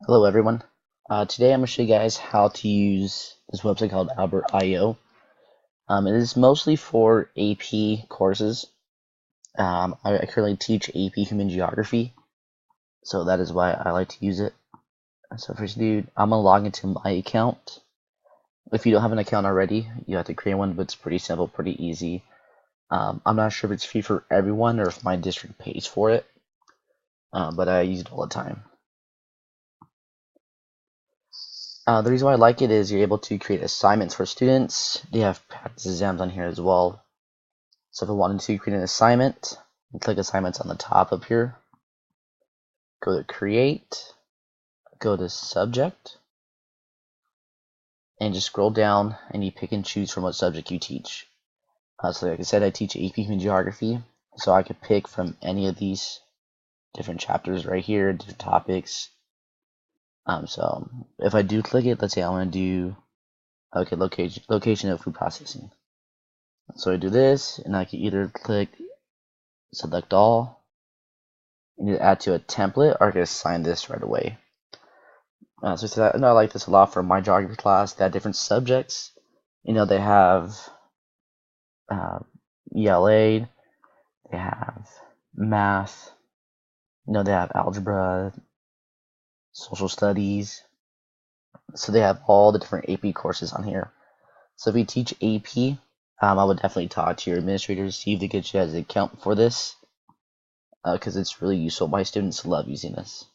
Hello everyone. Today I'm going to show you guys how to use this website called Albert.io. It is mostly for AP courses. I currently teach AP Human Geography, so that is why I like to use it. So first, I'm going to log into my account. If you don't have an account already, you have to create one, but it's pretty simple, pretty easy. I'm not sure if it's free for everyone or if my district pays for it, but I use it all the time. The reason why I like it is you're able to create assignments for students. They have practice exams on here as well. So if I wanted to create an assignment, click assignments on the top up here. Go to create, go to subject, and just scroll down and you pick and choose from what subject you teach. So like I said, I teach AP Human Geography, so I could pick from any of these different chapters right here, different topics. So if I do click it, let's say I want to do location of food processing. So I do this, and I can either click select all, and either add to a template, or I can assign this right away. So I like this a lot for my geography class. They have different subjects. They have ELA, they have math, they have algebra, social studies. So they have all the different AP courses on here. So if you teach AP, I would definitely talk to your administrators, see if they get you guys an account for this, because it's really useful. My students love using this.